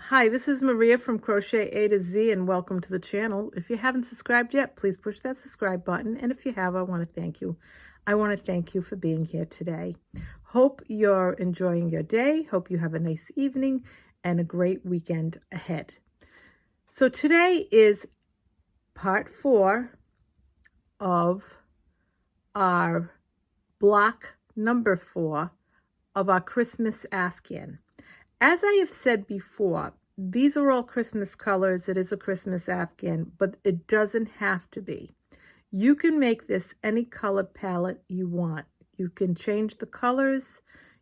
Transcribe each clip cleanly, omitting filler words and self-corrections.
Hi, this is Maria from Crochet A to Z, and welcome to the channel. If you haven't subscribed yet, please push that subscribe button. And if you have, I want to thank you. I want to thank you for being here today. Hope you're enjoying your day. Hope you have a nice evening and a great weekend ahead. So today is part 4 of our block number 4 of our Christmas Afghan. As I have said before, these are all Christmas colors. It is a Christmas Afghan, but it doesn't have to be. You can make this any color palette you want. You can change the colors.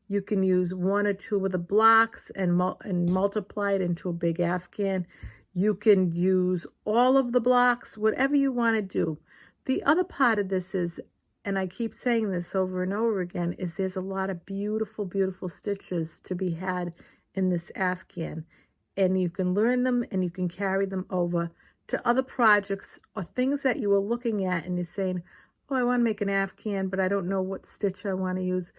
You can use one or two of the blocks and multiply it into a big Afghan. You can use all of the blocks, whatever you want to do. The other part of this is, and I keep saying this over and over again, is there's a lot of beautiful, beautiful stitches to be had in this Afghan. And you can learn them and you can carry them over to other projects or things that you were looking at and you're saying, oh, I want to make an Afghan, but I don't know what stitch I want to use.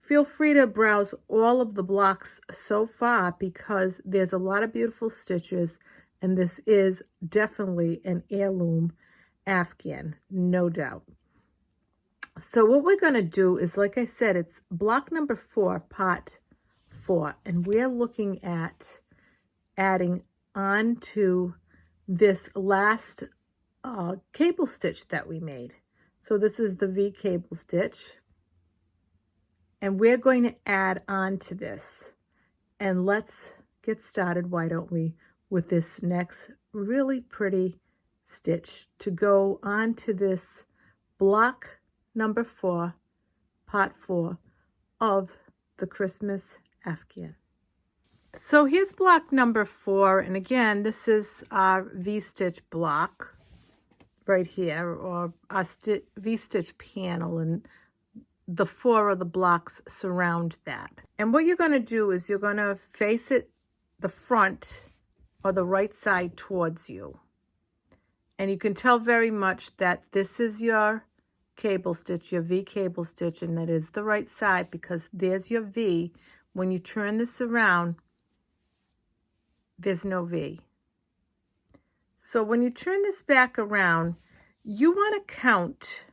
Feel free to browse all of the blocks so far because there's a lot of beautiful stitches, and this is definitely an heirloom Afghan, no doubt. So what we're going to do is, like I said, it's block number 4, part 4, and we're looking at adding on to this last cable stitch that we made. So this is the V cable stitch, and we're going to add on to this. And let's get started, why don't we, with this next really pretty stitch to go on to this block number 4, part 4 of the Christmas Afghan. So here's block number 4, and again, this is our V-stitch block right here, or our V-stitch panel, and the 4 of the blocks surround that. And what you're going to do is you're going to face it the front or the right side towards you. And you can tell very much that this is your cable stitch, your V cable stitch, and that is the right side because there's your V. When you turn this around, there's no V. So when you turn this back around, you want to count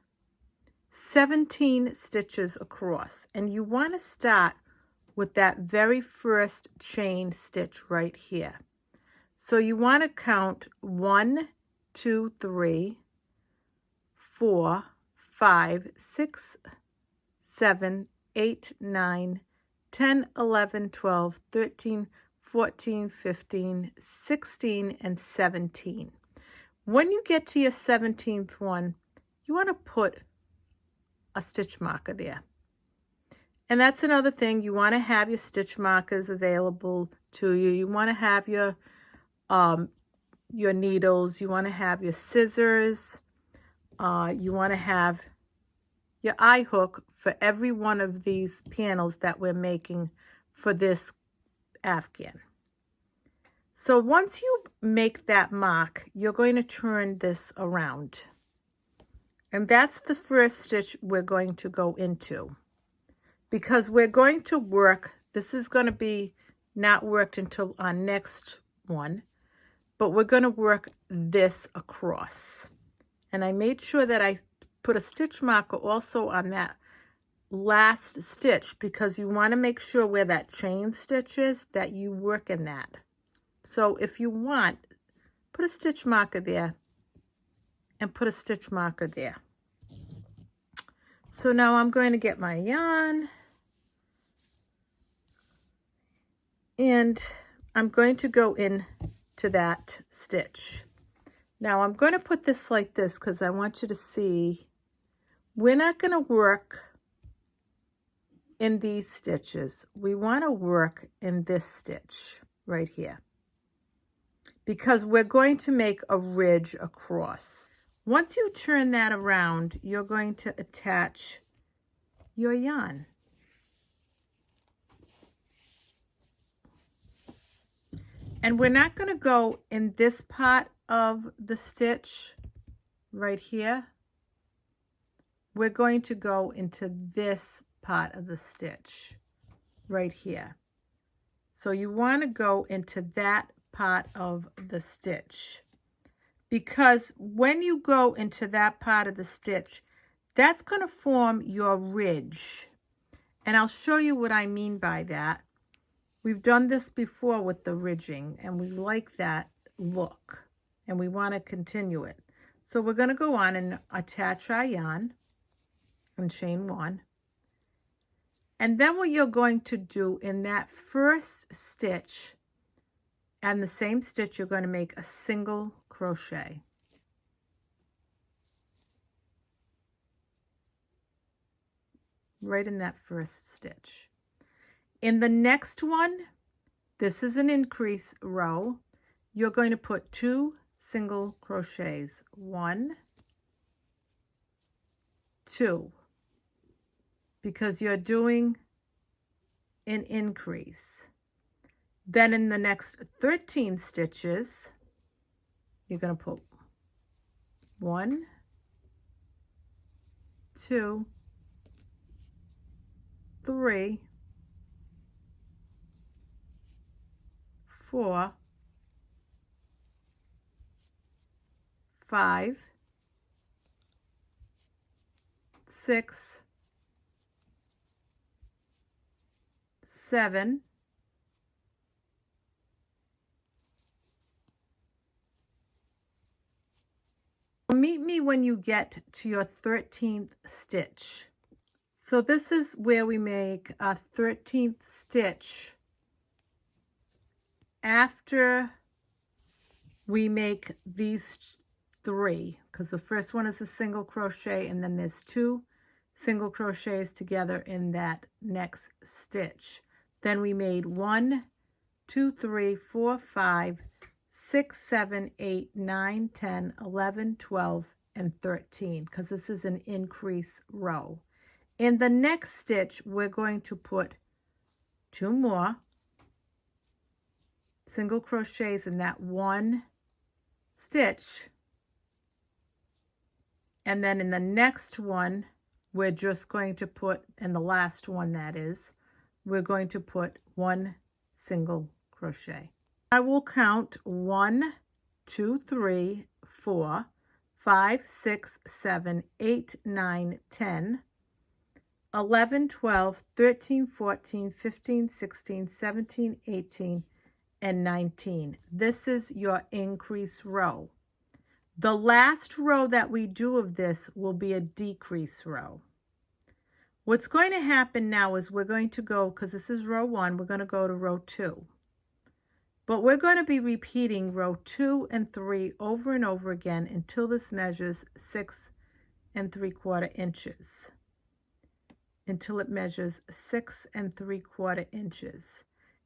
17 stitches across, and you want to start with that very first chain stitch right here. So you want to count 1, 2, 3, 4, 5, 6, 7, 8, 9, 10, 11, 12, 13, 14, 15, 16, and 17. When you get to your 17th one, you want to put a stitch marker there. And that's another thing, you want to have your stitch markers available to you. You want to have your needles, you want to have your scissors, you want to have your eye hook for every one of these panels that we're making for this Afghan. So once you make that mark, you're going to turn this around. And that's the first stitch we're going to go into. Because we're going to work, this is going to be not worked until our next one, but we're going to work this across. And I made sure that I put a stitch marker also on that last stitch because you want to make sure where that chain stitch is that you work in that. So if you want, put a stitch marker there and put a stitch marker there. So now I'm going to get my yarn and I'm going to go in to that stitch. Now I'm going to put this like this because I want you to see we're not going to work in these stitches. We want to work in this stitch right here because we're going to make a ridge across. Once you turn that around, you're going to attach your yarn. And we're not going to go in this part of the stitch right here. We're going to go into this part of the stitch right here. So you want to go into that part of the stitch, because when you go into that part of the stitch, that's going to form your ridge. And I'll show you what I mean by that. We've done this before with the ridging, and we like that look, and we want to continue it. So we're going to go on and attach our yarn and chain 1. And then what you're going to do in that first stitch and the same stitch, you're going to make a single crochet. Right in that first stitch. In the next one, this is an increase row, you're going to put 2 single crochets. 1, 2, because you're doing an increase. Then in the next 13 stitches, you're going to put 1, 2, 3, 4, 5, 6, 7, 8. Meet me when you get to your 13th stitch. So this is where we make a 13th stitch after we make these 3, because the first one is a single crochet, and then there's 2 single crochets together in that next stitch. Then we made 1, 2, 3, 4, 5, 6, 7, 8, 9, 10, 11, 12, and 13, because this is an increase row. In the next stitch, we're going to put 2 more single crochets in that one stitch, and then in the next one, we're just going to put, in the last one that is, we're going to put 1 single crochet. I will count 1, 2, 3, 4, 5, 6, 7, 8, 9, 10, 11, 12, 13, 14, 15, 16, 17, 18, and 19. This is your increase row. The last row that we do of this will be a decrease row. What's going to happen now is we're going to go, because this is row 1, we're going to go to row 2. But we're going to be repeating row 2 and 3 over and over again until this measures 6 3/4 inches. Until it measures 6 3/4 inches.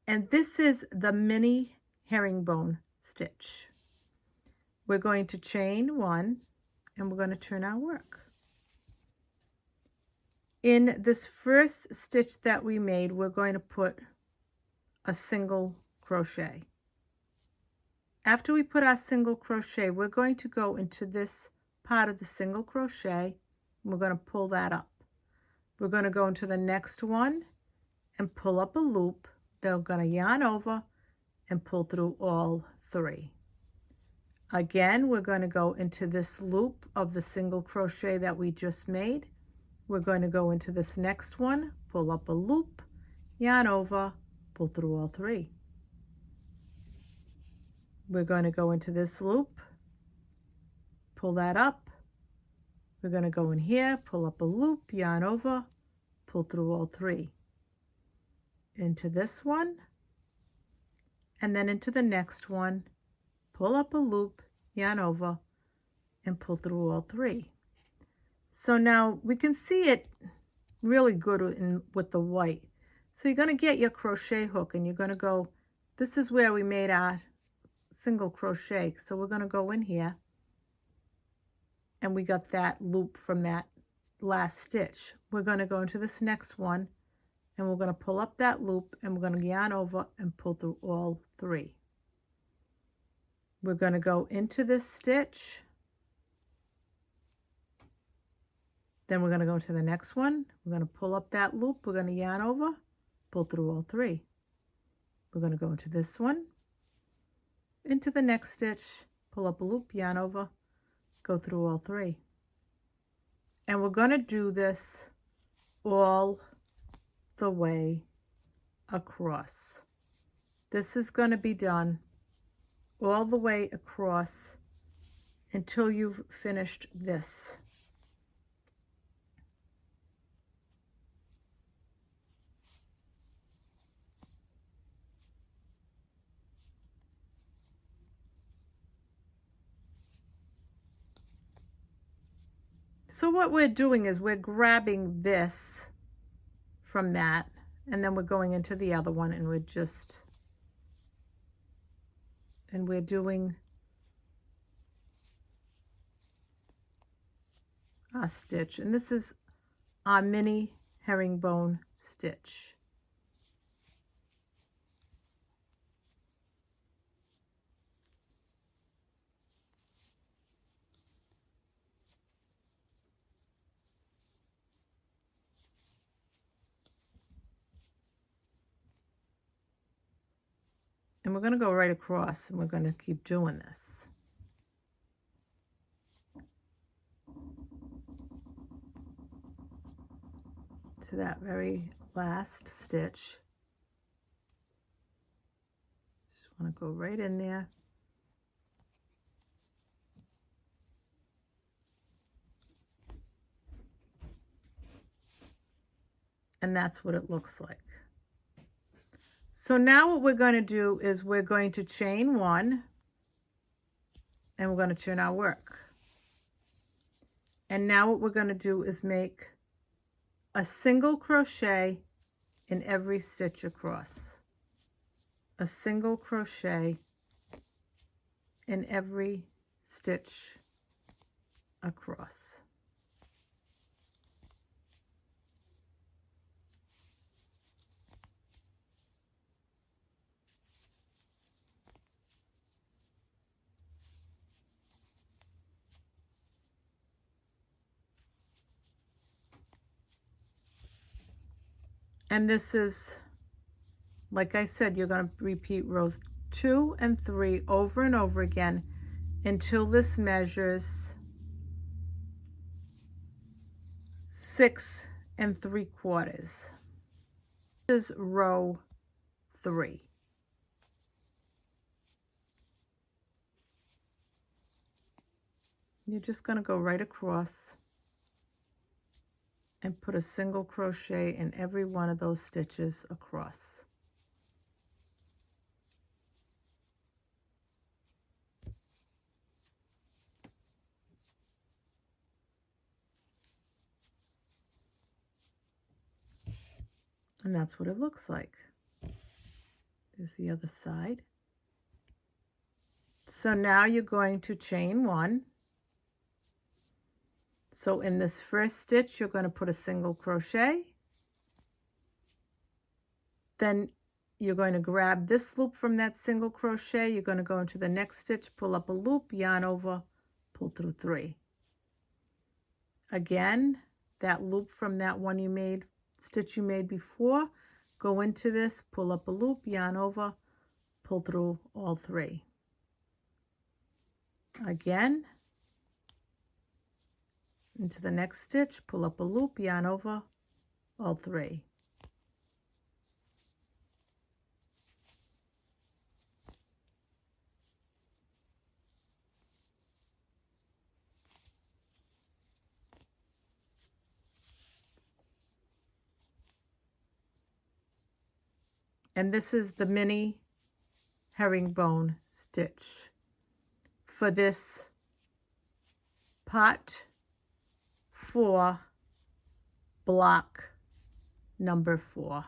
And this is the mini herringbone stitch. We're going to chain 1, and we're going to turn our work. In this first stitch that we made, we're going to put a single crochet. After we put our single crochet, we're going to go into this part of the single crochet, and we're going to pull that up. We're going to go into the next one and pull up a loop. Then we're going to yarn over and pull through all 3. Again, we're going to go into this loop of the single crochet that we just made. We're going to go into this next one, pull up a loop, yarn over, pull through all 3. We're going to go into this loop, pull that up. We're going to go in here, pull up a loop, yarn over, pull through all 3. Into this one, and then into the next one, pull up a loop, yarn over, and pull through all 3. So now we can see it really good with the white. So you're going to get your crochet hook, and you're going to go, this is where we made our single crochet. So we're going to go in here, and we got that loop from that last stitch. We're going to go into this next one, and we're going to pull up that loop, and we're going to yarn over and pull through all 3. We're going to go into this stitch, then we're going to go to the next one. We're going to pull up that loop, we're going to yarn over, pull through all 3. We're going to go into this one, into the next stitch, pull up a loop, yarn over, go through all 3. And we're going to do this all the way across. This is going to be done all the way across until you've finished this. So what we're doing is we're grabbing this from that, and then we're going into the other one, and we're doing our stitch, and this is our mini herringbone stitch. And we're going to go right across, and we're going to keep doing this. To that very last stitch. Just want to go right in there. And that's what it looks like. So now what we're going to do is we're going to chain 1, and we're going to turn our work. And now what we're going to do is make a single crochet in every stitch across. A single crochet in every stitch across. And this is, like I said, you're going to repeat rows 2 and 3 over and over again until this measures 6 3/4. This is row 3. You're just going to go right across and put a single crochet in every one of those stitches across. And that's what it looks like. There's the other side. So now you're going to chain 1. So in this first stitch, you're going to put a single crochet. Then you're going to grab this loop from that single crochet. You're going to go into the next stitch, pull up a loop, yarn over, pull through 3. Again, that loop from that one you made, stitch you made before, go into this, pull up a loop, yarn over, pull through all 3. Again, into the next stitch, pull up a loop, yarn over, all 3. And this is the mini herringbone stitch for this part 4 block number 4.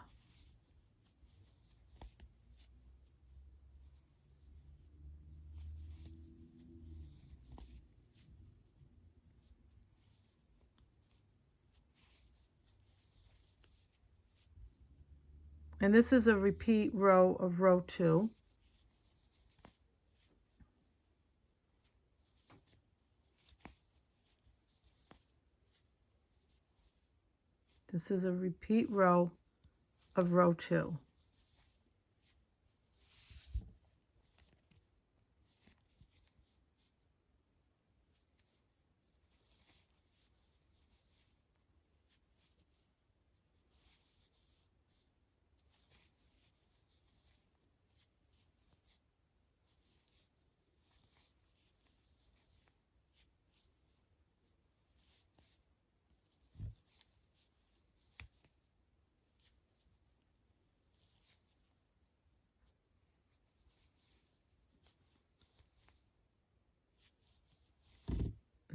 And this is a repeat row of row 2. This is a repeat row of row 2.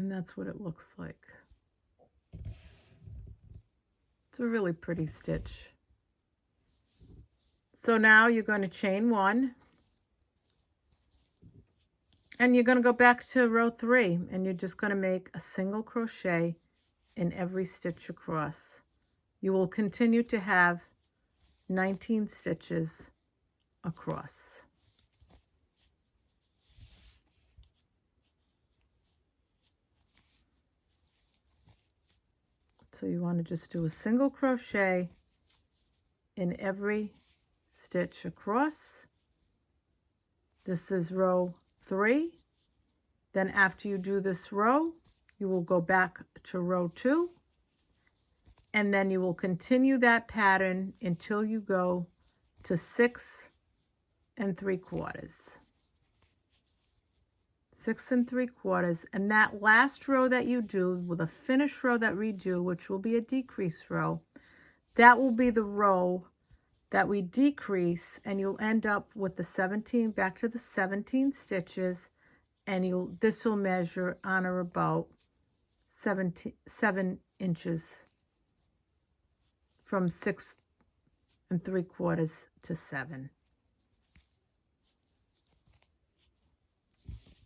And that's what it looks like. It's a really pretty stitch. So now you're going to chain 1, and you're going to go back to row 3, and you're just going to make a single crochet in every stitch across. You will continue to have 19 stitches across. So you want to just do a single crochet in every stitch across. This is row 3. Then after you do this row, you will go back to row 2, and then you will continue that pattern until you go to 6 3/4. 6 3/4, and that last row that you do, with a finished row that we do, which will be a decrease row, that will be the row that we decrease, and you'll end up with the 17, back to the 17 stitches, and this will measure on or about 7 inches from 6 3/4 to 7.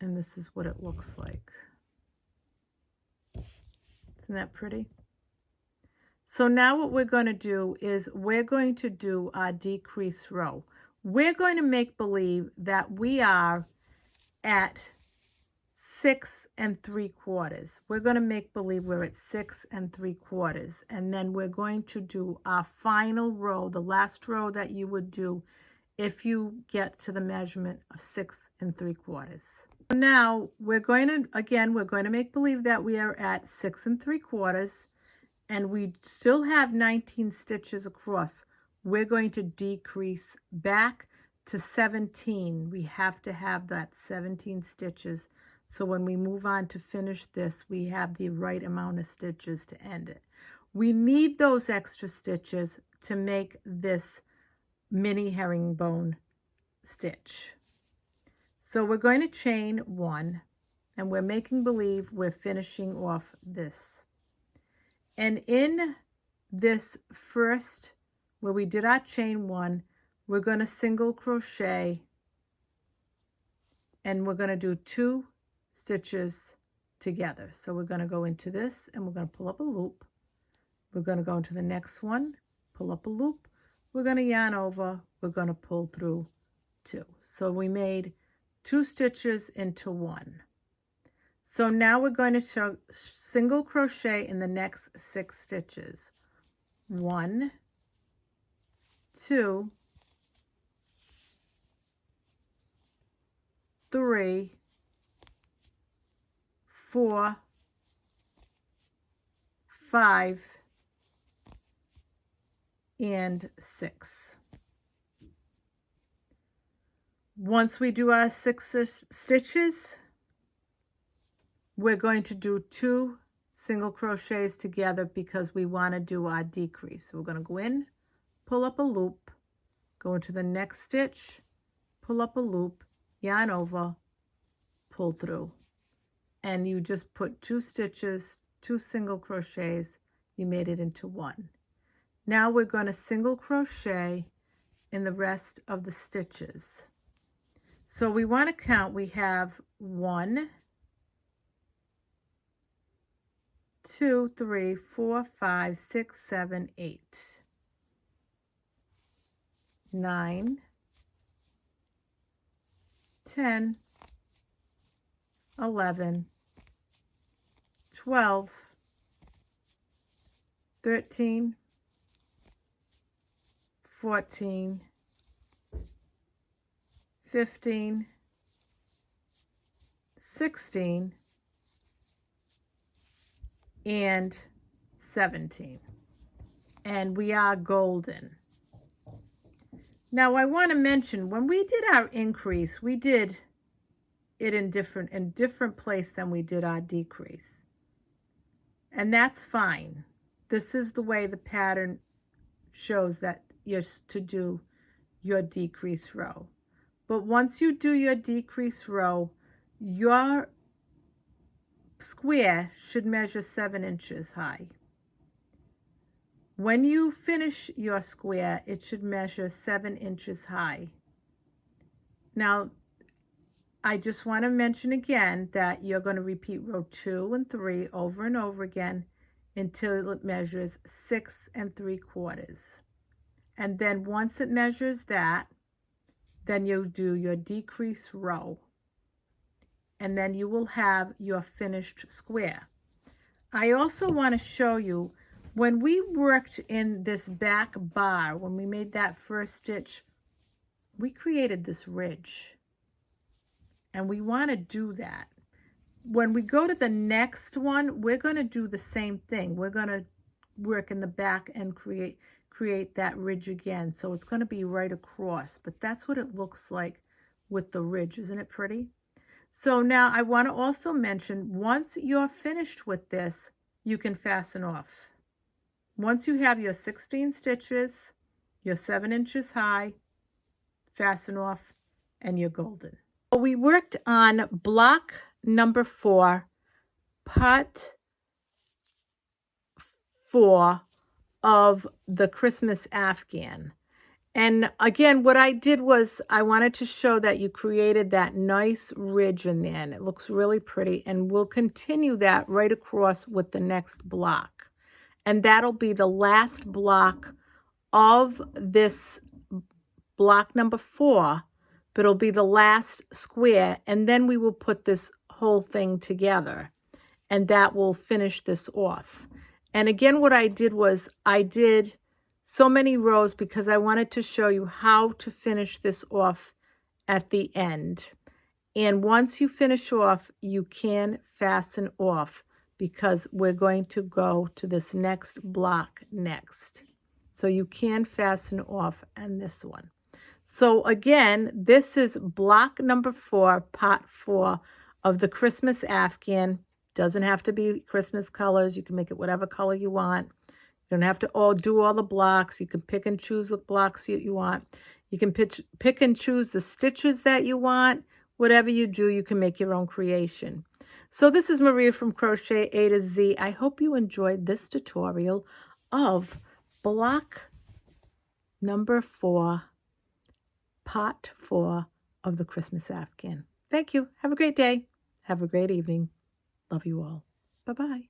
And this is what it looks like. Isn't that pretty? So now what we're going to do is we're going to do our decrease row. We're going to make believe that we are at 6 3/4. We're going to make believe we're at 6 3/4, and then we're going to do our final row, the last row that you would do if you get to the measurement of 6 3/4. Now we're going to make believe that we are at 6 3/4, and we still have 19 stitches across. We're going to decrease back to 17. We have to have that 17 stitches, so when we move on to finish this, we have the right amount of stitches to end it. We need those extra stitches to make this mini herringbone stitch. So we're going to chain 1, and we're making believe we're finishing off this. And in this first, where we did our chain 1, we're going to single crochet, and we're going to do 2 stitches together. So we're going to go into this, and we're going to pull up a loop. We're going to go into the next one, pull up a loop. We're going to yarn over. We're going to pull through 2. So we made 2 stitches into 1. So now we're going to single crochet in the next 6 stitches. 1, 2, 3, 4, 5, and 6. Once we do our 6 stitches, we're going to do 2 single crochets together because we want to do our decrease. So we're going to go in, pull up a loop, go into the next stitch, pull up a loop, yarn over, pull through, and you just put 2 stitches, 2 single crochets, you made it into 1. Now we're going to single crochet in the rest of the stitches. So we want to count. We have 1, 2, 3, 4, 5, 6, 7, 8, 9, 10, 11, 12, 13, 14, 15, 16, and 17. And we are golden. Now I want to mention, when we did our increase, we did it in different place than we did our decrease. And that's fine. This is the way the pattern shows that you're to do your decrease row. But once you do your decrease row, your square should measure 7 inches high. When you finish your square, it should measure 7 inches high. Now, I just want to mention again that you're going to repeat row 2 and 3 over and over again until it measures 6 3/4. And then once it measures that, then you'll do your decrease row. And then you will have your finished square. I also want to show you, when we worked in this back bar, when we made that first stitch, we created this ridge. And we want to do that. When we go to the next one, we're going to do the same thing. We're going to work in the back and create that ridge again. So it's going to be right across, but that's what it looks like with the ridge. Isn't it pretty? So now I want to also mention, once you're finished with this, you can fasten off. Once you have your 16 stitches, you're 7 inches high, fasten off, and you're golden. We worked on block number 4, part 4 of the Christmas Afghan. And again, what I did was I wanted to show that you created that nice ridge in there, and it looks really pretty. And we'll continue that right across with the next block. And that'll be the last block of this block number 4. But it'll be the last square, and then we will put this whole thing together, and that will finish this off. And again, what I did was I did so many rows because I wanted to show you how to finish this off at the end. And once you finish off, you can fasten off because we're going to go to this next block next. So you can fasten off on this one. So again, this is block number 4, part 4 of the Christmas Afghan. Doesn't have to be Christmas colors. You can make it whatever color you want. You don't have to do all the blocks. You can pick and choose what blocks you want. You can pick and choose the stitches that you want. Whatever you do, you can make your own creation. So this is Maria from Crochet A to Z. I hope you enjoyed this tutorial of block number 4. Part 4 of the Christmas Afghan. Thank you. Have a great day. Have a great evening. Love you all. Bye-bye.